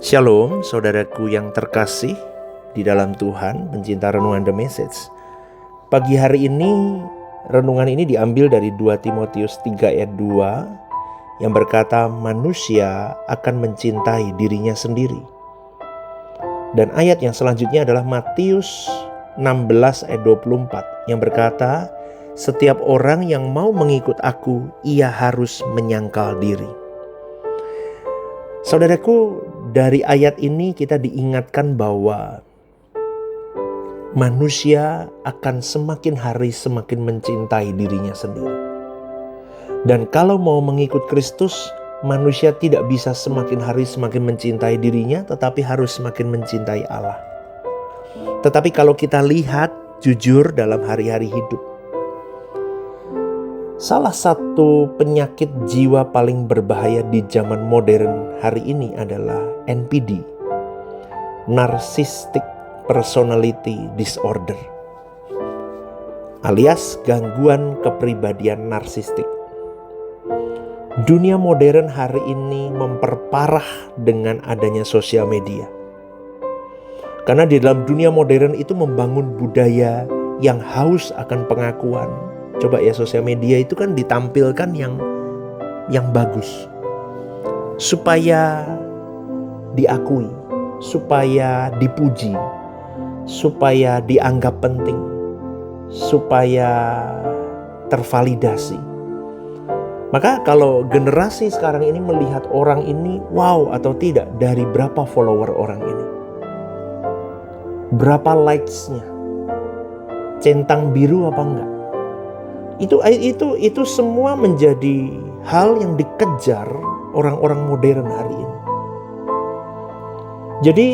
Shalom, saudaraku yang terkasih di dalam Tuhan, pencinta renungan The Message. Pagi hari ini, renungan ini diambil dari 2 Timotius 3 ayat 2 yang berkata, manusia akan mencintai dirinya sendiri. Dan ayat yang selanjutnya adalah Matius 16 ayat 24 yang berkata, setiap orang yang mau mengikut aku, ia harus menyangkal diri. Saudaraku, dari ayat ini kita diingatkan bahwa manusia akan semakin hari semakin mencintai dirinya sendiri. Dan kalau mau mengikut Kristus, manusia tidak bisa semakin hari semakin mencintai dirinya, tetapi harus semakin mencintai Allah. Tetapi kalau kita lihat jujur dalam hari-hari hidup, salah satu penyakit jiwa paling berbahaya di zaman modern hari ini adalah NPD, Narcissistic Personality Disorder, alias gangguan kepribadian narsistik. Dunia modern hari ini memperparah dengan adanya sosial media. Karena di dalam dunia modern itu membangun budaya yang haus akan pengakuan. Coba ya, sosial media itu kan ditampilkan yang bagus, supaya diakui, supaya dipuji, supaya dianggap penting, supaya tervalidasi. Maka kalau generasi sekarang ini melihat orang ini wow atau tidak dari berapa follower orang ini, berapa likes-nya, centang biru apa enggak, itu semua menjadi hal yang dikejar orang-orang modern hari ini. Jadi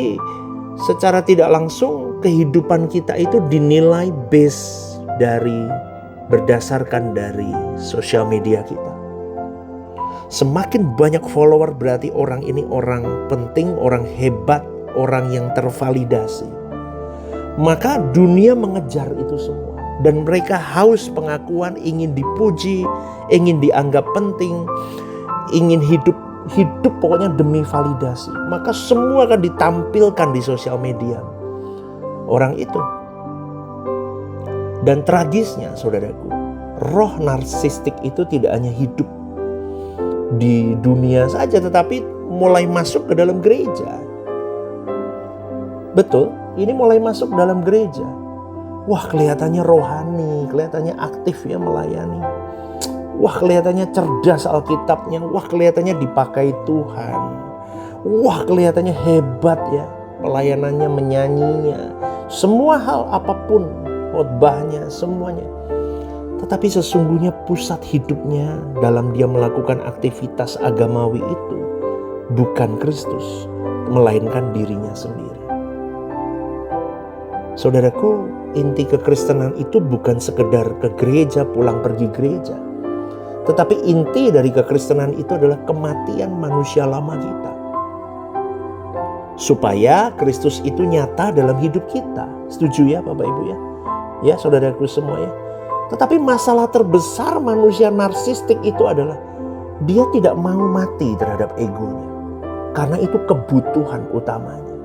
secara tidak langsung kehidupan kita itu dinilai berdasarkan dari sosial media kita. Semakin banyak follower berarti orang ini orang penting, orang hebat, orang yang tervalidasi. Maka dunia mengejar itu semua. Dan mereka haus pengakuan, ingin dipuji, ingin dianggap penting, ingin hidup pokoknya demi validasi. Maka semua akan ditampilkan di sosial media orang itu. Dan tragisnya saudaraku, roh narsistik itu tidak hanya hidup di dunia saja, tetapi mulai masuk ke dalam gereja. Betul, ini mulai masuk dalam gereja. Wah, kelihatannya rohani, kelihatannya aktif ya melayani. Wah, kelihatannya cerdas Alkitabnya. Wah, kelihatannya dipakai Tuhan. Wah, kelihatannya hebat ya pelayanannya, menyanyinya. Semua hal apapun, khotbahnya, semuanya. Tetapi sesungguhnya pusat hidupnya dalam dia melakukan aktivitas agamawi itu bukan Kristus, melainkan dirinya sendiri. Saudaraku, inti kekristenan itu bukan sekedar ke gereja, pulang pergi gereja. Tetapi inti dari kekristenan itu adalah kematian manusia lama kita. Supaya Kristus itu nyata dalam hidup kita. Setuju ya Bapak Ibu ya? Ya saudaraku semua ya. Tetapi masalah terbesar manusia narsistik itu adalah dia tidak mau mati terhadap egonya. Karena itu kebutuhan utamanya.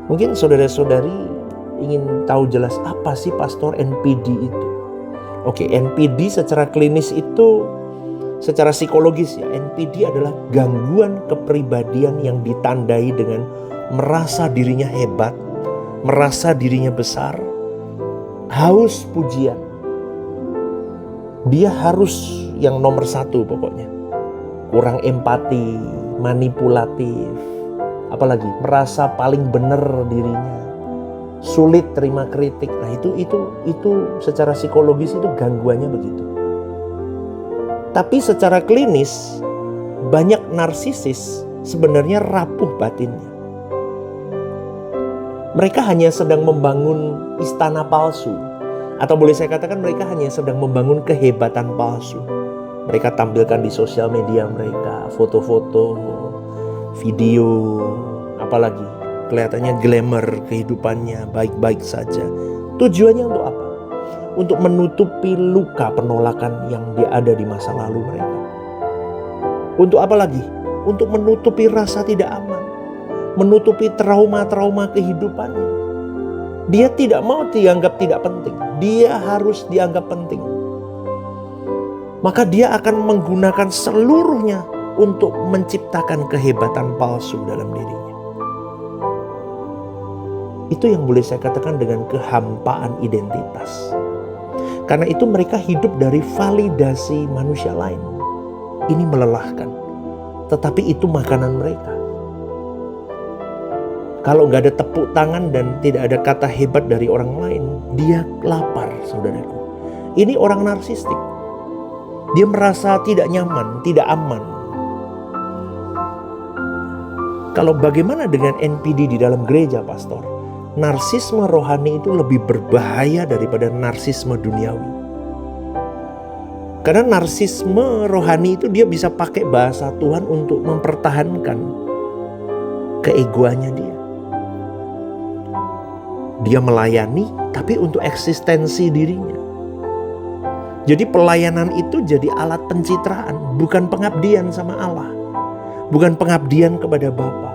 Mungkin saudara-saudari ingin tahu jelas apa sih pastor NPD itu. Oke, NPD secara klinis itu, secara psikologis ya, NPD adalah gangguan kepribadian yang ditandai dengan merasa dirinya hebat, merasa dirinya besar, haus pujian. Dia harus yang nomor satu pokoknya. Kurang empati, manipulatif, apalagi merasa paling benar dirinya, sulit terima kritik. Nah itu secara psikologis itu gangguannya begitu. Tapi secara klinis banyak narsisis sebenarnya rapuh batinnya. Mereka hanya sedang membangun istana palsu, atau boleh saya katakan mereka hanya sedang membangun kehebatan palsu. Mereka tampilkan di sosial media mereka foto-foto, video, apalagi kelihatannya glamour kehidupannya, baik-baik saja. Tujuannya untuk apa? Untuk menutupi luka penolakan yang ada di masa lalu mereka. Untuk apa lagi? untuk menutupi rasa tidak aman, menutupi trauma-trauma kehidupannya. Dia tidak mau dianggap tidak penting, dia harus dianggap penting. Maka dia akan menggunakan seluruhnya untuk menciptakan kehebatan palsu dalam dirinya. Itu yang boleh saya katakan dengan kehampaan identitas. Karena itu mereka hidup dari validasi manusia lain. Ini melelahkan, tetapi itu makanan mereka. Kalau nggak ada tepuk tangan dan tidak ada kata hebat dari orang lain, dia lapar, saudaraku. Ini orang narsistik. Dia merasa tidak nyaman, tidak aman. Kalau bagaimana dengan NPD di dalam gereja, pastor? Narsisme rohani itu lebih berbahaya daripada narsisme duniawi. Karena narsisme rohani itu dia bisa pakai bahasa Tuhan untuk mempertahankan keegoannya dia. Dia melayani tapi untuk eksistensi dirinya. Jadi pelayanan itu jadi alat pencitraan, bukan pengabdian sama Allah. Bukan pengabdian kepada Bapa.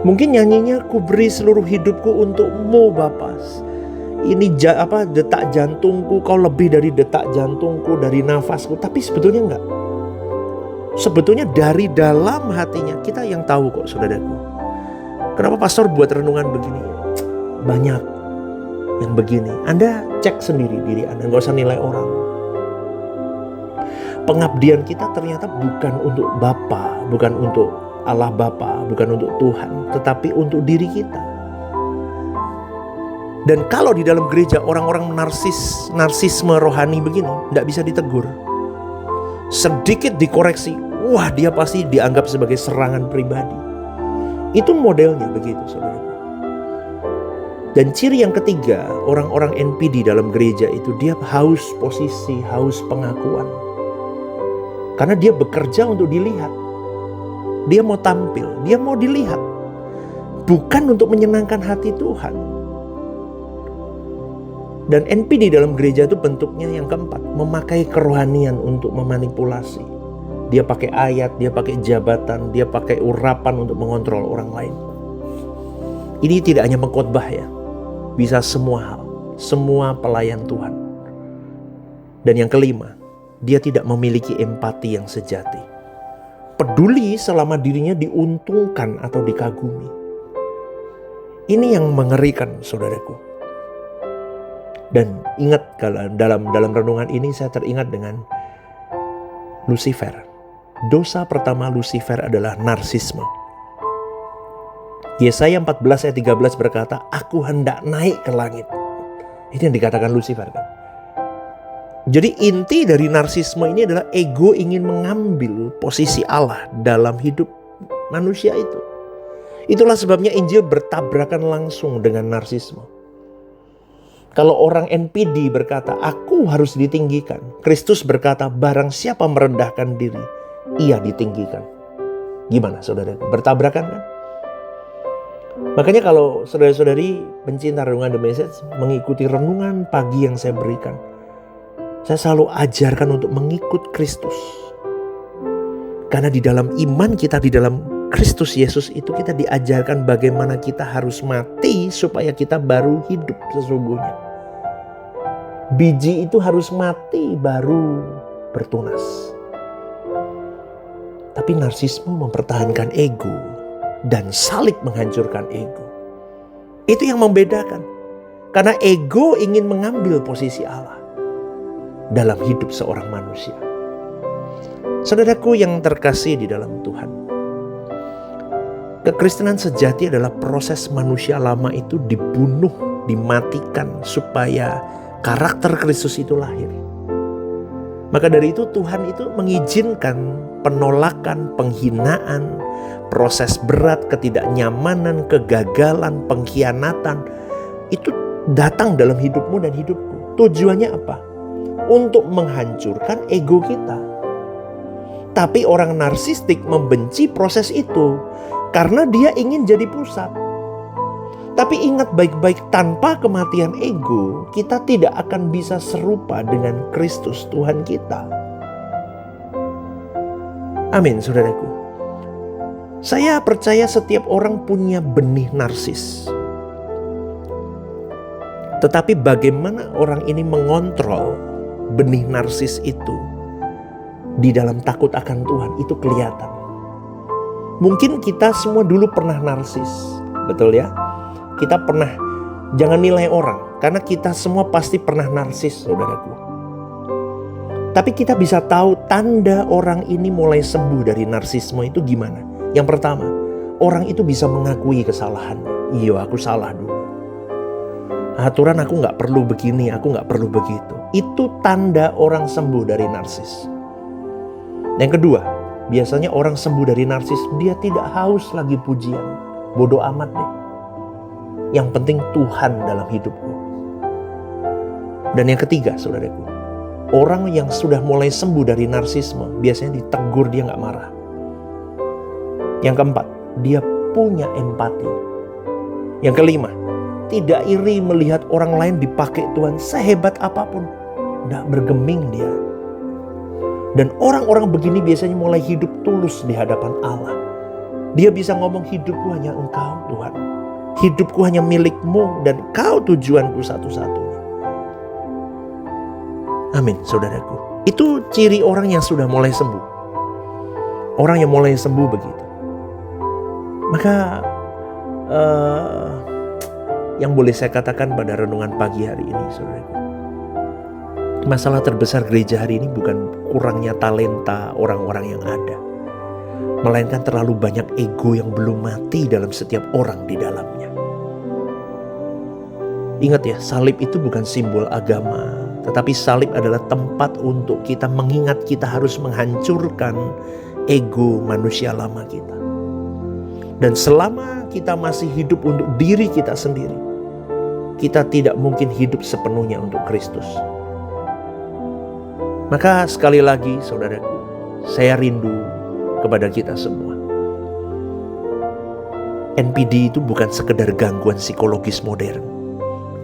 Mungkin nyanyinya, ku beri seluruh hidupku untukmu Bapa. Ini detak jantungku, kau lebih dari detak jantungku, dari nafasku. Tapi sebetulnya enggak. Sebetulnya dari dalam hatinya, kita yang tahu kok, saudaraku. Kenapa pastor buat renungan begini? Banyak yang begini. Anda cek sendiri diri Anda, gak usah nilai orang. Pengabdian kita ternyata bukan untuk Bapa, bukan untuk Allah Bapa, bukan untuk Tuhan, tetapi untuk diri kita. Dan kalau di dalam gereja orang-orang narsisme rohani begini, tidak bisa ditegur. Sedikit dikoreksi, wah dia pasti dianggap sebagai serangan pribadi. Itu modelnya begitu, saudara. Dan ciri yang ketiga, orang-orang NPD dalam gereja itu dia haus posisi, haus pengakuan. Karena dia bekerja untuk dilihat. Dia mau tampil, dia mau dilihat. Bukan untuk menyenangkan hati Tuhan. Dan NPD dalam gereja itu bentuknya yang keempat, memakai kerohanian untuk memanipulasi. Dia pakai ayat, dia pakai jabatan, dia pakai urapan untuk mengontrol orang lain. Ini tidak hanya mengkhotbah ya, bisa semua hal, semua pelayan Tuhan. Dan yang kelima, dia tidak memiliki empati yang sejati. Peduli selama dirinya diuntungkan atau dikagumi. Ini yang mengerikan, saudaraku. Dan ingat, kalau dalam renungan ini saya teringat dengan Lucifer. Dosa pertama Lucifer adalah narsisme. Yesaya 14 ayat 13 berkata, aku hendak naik ke langit. Ini yang dikatakan Lucifer kan. Jadi inti dari narsisme ini adalah ego ingin mengambil posisi Allah dalam hidup manusia itu. Itulah sebabnya Injil bertabrakan langsung dengan narsisme. Kalau orang NPD berkata, aku harus ditinggikan. Kristus berkata, barang siapa merendahkan diri, ia ditinggikan. Gimana saudara? Bertabrakan kan? Makanya kalau saudara-saudari pencinta renungan The Message mengikuti renungan pagi yang saya berikan, saya selalu ajarkan untuk mengikut Kristus. Karena di dalam iman kita, di dalam Kristus Yesus itu kita diajarkan bagaimana kita harus mati supaya kita baru hidup sesungguhnya. Biji itu harus mati baru bertunas. Tapi narsisme mempertahankan ego dan salib menghancurkan ego. Itu yang membedakan. Karena ego ingin mengambil posisi Allah dalam hidup seorang manusia. Saudaraku yang terkasih di dalam Tuhan, kekristenan sejati adalah proses manusia lama itu dibunuh, dimatikan supaya karakter Kristus itu lahir. Maka dari itu Tuhan itu mengizinkan penolakan, penghinaan, proses berat, ketidaknyamanan, kegagalan, pengkhianatan itu datang dalam hidupmu dan hidupku. Tujuannya apa? Untuk menghancurkan ego kita. Tapi orang narsistik membenci proses itu karena dia ingin jadi pusat. Tapi ingat baik-baik, tanpa kematian ego, kita tidak akan bisa serupa dengan Kristus Tuhan kita. Amin, saudaraku. Saya percaya setiap orang punya benih narsis. Tetapi bagaimana orang ini mengontrol benih narsis itu di dalam takut akan Tuhan, itu kelihatan. Mungkin kita semua dulu pernah narsis, betul ya? Kita pernah, jangan nilai orang, karena kita semua pasti pernah narsis, saudaraku. Tapi kita bisa tahu tanda orang ini mulai sembuh dari narsisme itu gimana? Yang pertama, orang itu bisa mengakui kesalahannya. Iya, aku salah dulu. Aturan aku gak perlu begini, aku gak perlu begitu. Itu tanda orang sembuh dari narsis. Yang kedua, biasanya orang sembuh dari narsis, dia tidak haus lagi pujian. Bodoh amat deh. Yang penting Tuhan dalam hidupku. Dan yang ketiga, saudaraku, orang yang sudah mulai sembuh dari narsisme, biasanya ditegur dia gak marah. Yang keempat, dia punya empati. Yang kelima, tidak iri melihat orang lain dipakai Tuhan sehebat apapun. Tidak bergeming dia. Dan orang-orang begini biasanya mulai hidup tulus di hadapan Allah. Dia bisa ngomong, hidupku hanya Engkau Tuhan. Hidupku hanya milik-Mu dan Kau tujuanku satu-satunya. Amin, saudaraku. Itu ciri orang yang sudah mulai sembuh. Orang yang mulai sembuh begitu. Maka yang boleh saya katakan pada renungan pagi hari ini, saudaraku, masalah terbesar gereja hari ini bukan kurangnya talenta orang-orang yang ada, melainkan terlalu banyak ego yang belum mati dalam setiap orang di dalamnya. Ingat ya, salib itu bukan simbol agama, tetapi salib adalah tempat untuk kita mengingat kita harus menghancurkan ego manusia lama kita. Dan selama kita masih hidup untuk diri kita sendiri, kita tidak mungkin hidup sepenuhnya untuk Kristus. Maka sekali lagi, saudaraku, saya rindu kepada kita semua. NPD itu bukan sekedar gangguan psikologis modern.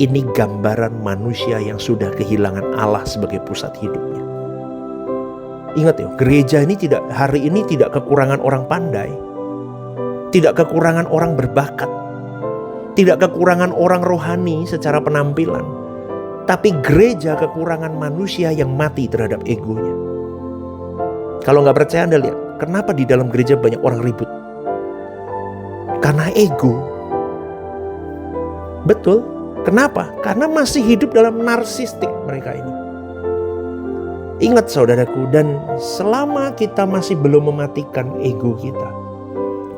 Ini gambaran manusia yang sudah kehilangan Allah sebagai pusat hidupnya. Ingat ya, gereja ini hari ini tidak kekurangan orang pandai. Tidak kekurangan orang berbakat. Tidak kekurangan orang rohani secara penampilan. Tapi gereja kekurangan manusia yang mati terhadap egonya. Kalau gak percaya Anda lihat, kenapa di dalam gereja banyak orang ribut? Karena ego. Betul. Kenapa? Karena masih hidup dalam narsistik mereka ini. Ingat saudaraku, dan selama kita masih belum mematikan ego kita,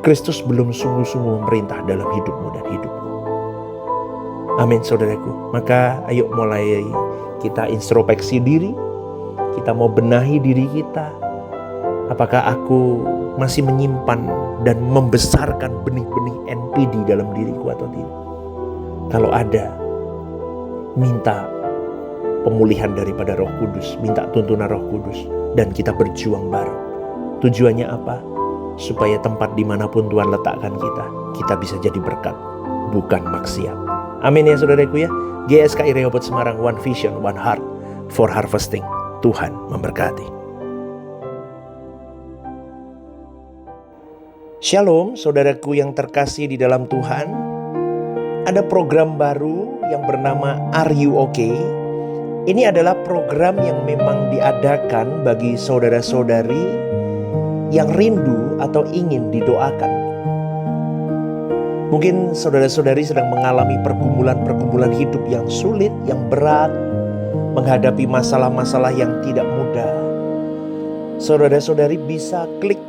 Kristus belum sungguh-sungguh memerintah dalam hidupmu dan hidupku. Amin, saudaraku. Maka ayo mulai kita introspeksi diri. Kita mau benahi diri kita. Apakah aku masih menyimpan dan membesarkan benih-benih NPD dalam diriku atau tidak? Kalau ada, minta pemulihan daripada Roh Kudus. Minta tuntunan Roh Kudus. Dan kita berjuang bareng. Tujuannya apa? Supaya tempat dimanapun Tuhan letakkan kita bisa jadi berkat, bukan maksiat. Amin ya saudaraku ya. GSKI Rehoboth Semarang, One Vision, One Heart for Harvesting. Tuhan memberkati. Shalom saudaraku yang terkasih di dalam Tuhan. Ada program baru yang bernama Are You Okay? Ini adalah program yang memang diadakan bagi saudara-saudari yang rindu atau ingin didoakan. Mungkin saudara-saudari sedang mengalami pergumulan-pergumulan hidup yang sulit, yang berat, menghadapi masalah-masalah yang tidak mudah. Saudara-saudari bisa klik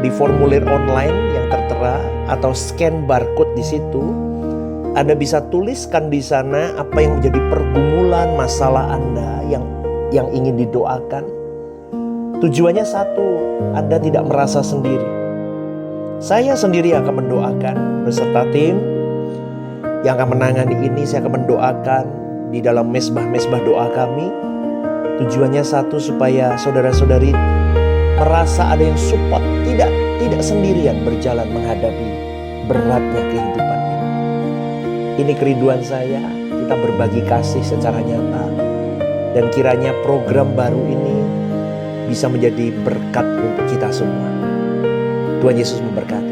di formulir online yang tertera atau scan barcode di situ. Anda bisa tuliskan di sana apa yang menjadi pergumulan masalah Anda yang ingin didoakan. Tujuannya satu, Anda tidak merasa sendiri. Saya sendiri akan mendoakan beserta tim yang akan menangani ini. Saya akan mendoakan di dalam mesbah-mesbah doa kami. Tujuannya satu, supaya saudara-saudari merasa ada yang support, tidak sendirian berjalan menghadapi beratnya kehidupan ini. Ini kerinduan saya, kita berbagi kasih secara nyata. Dan kiranya program baru ini bisa menjadi berkat untuk kita semua. Tuhan Yesus memberkati.